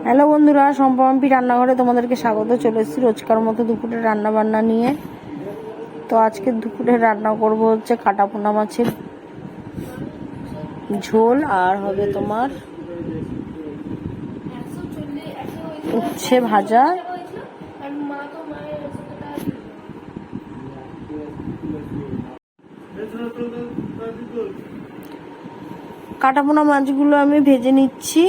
Hello বন্ধুরা, সম্পম্পি রান্নাঘরে তোমাদেরকে স্বাগত। চলে এসেছি রোজকার মতো দুপুরে রান্না বান্না নিয়ে। তো আজকে দুপুরে রান্না করব হচ্ছে কাটাপোনা মাছের ঝোল, আর হবে তোমার উচ্ছে ভাজা। কাটাপোনা মাছগুলো আমি ভেজে নিচ্ছি।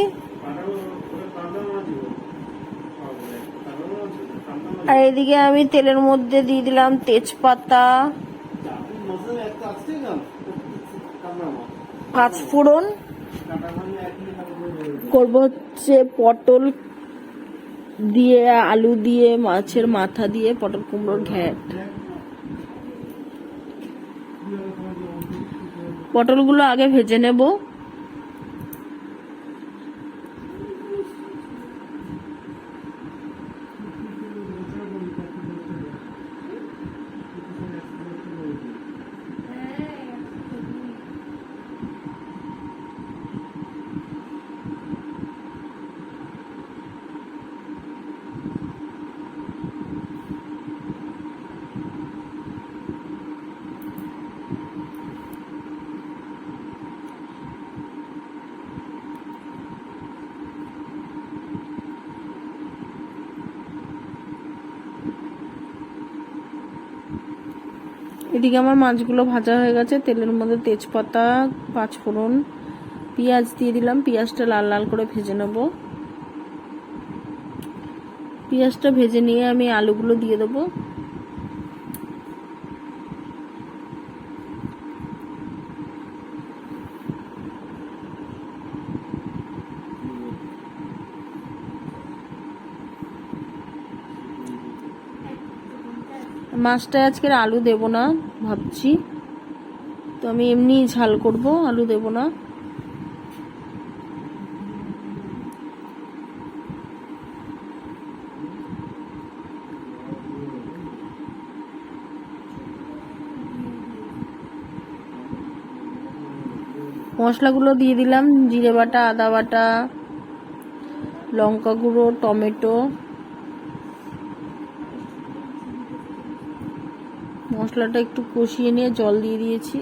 আর এদিকে আমি তেলের মধ্যে দিয়ে দিলাম তেজপাতা, পাঁচফোড়ন, করবো হচ্ছে পটল দিয়ে, আলু দিয়ে, মাছের মাথা দিয়ে পটল কুমড়োর ঘ্যাট। পটলগুলো আগে ভেজে নেব। এদিকে আমার মাছগুলো ভাজা হয়ে গেছে। তেলের মধ্যে তেজপাতা, পাঁচফোড়ন, পেঁয়াজ দিয়ে দিলাম। পেঁয়াজটা লাল লাল করে ভেজে নেব। পেঁয়াজটা ভেজে নিয়ে আমি আলুগুলো দিয়ে দেবো। মাছটায় আজকের আলু দেব না ভাবছি, তো আমি এমনি ঝাল করব, আলু দেব না। মশলাগুলো দিয়ে দিলাম, জিরে বাটা, আদা বাটা, লঙ্কা গুঁড়ো, টমেটো। মশলাটা একটু কষিয়ে নিয়ে জল দিয়ে দিয়েছি।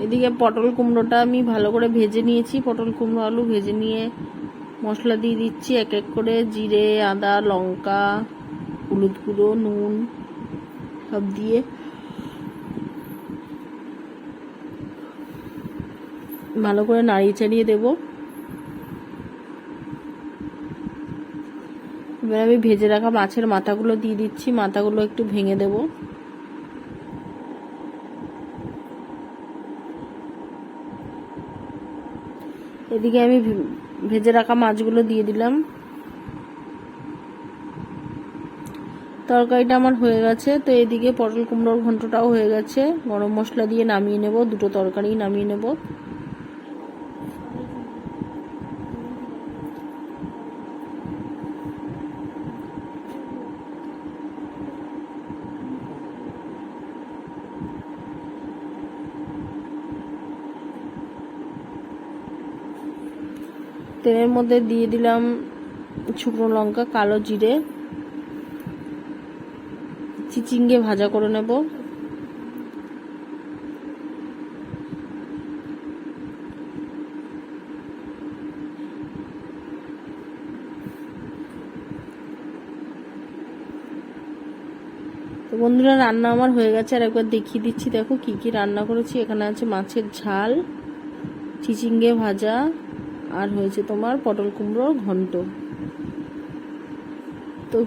এদিকে পটল কুমড়োটা আমি ভালো করে ভেজে নিয়েছি। পটল কুমড়ো আলু ভেজে নিয়ে মশলা দিয়ে দিচ্ছি এক এক করে। জিরে, আদা, লঙ্কা, হলুদ গুঁড়ো, নুন সব দিয়ে ভালো করে নাড়িয়ে চাড়িয়ে দেবো। এবার আমি ভেজে রাখা মাছের মাথাগুলো দিয়ে দিচ্ছি। মাথাগুলো একটু ভেঙে দেব। এদিকে আমি ভেজে রাখা মাছগুলো দিয়ে দিলাম। তরকারিটা আমার হয়ে গেছে। তো এদিকে পটল কুমড়োর ঘন্টটাও হয়ে গেছে। গরম মশলা দিয়ে নামিয়ে নেব। দুটো তরকারি নামিয়ে নেব। তেলের মধ্যে দিয়ে দিলাম শুকনো লঙ্কা, কালো জিরে, চিচিঙ্গে ভাজা করে নেব। তো বন্ধুরা, রান্না আমার হয়ে গেছে। আর একবার দেখিয়ে দিচ্ছি, দেখো কি কি রান্না করেছি। এখানে আছে মাছের ঝাল, চিচিঙ্গে ভাজা, আর হয়েছে তোমার পটল কুমড়োর ঘন্ট। তো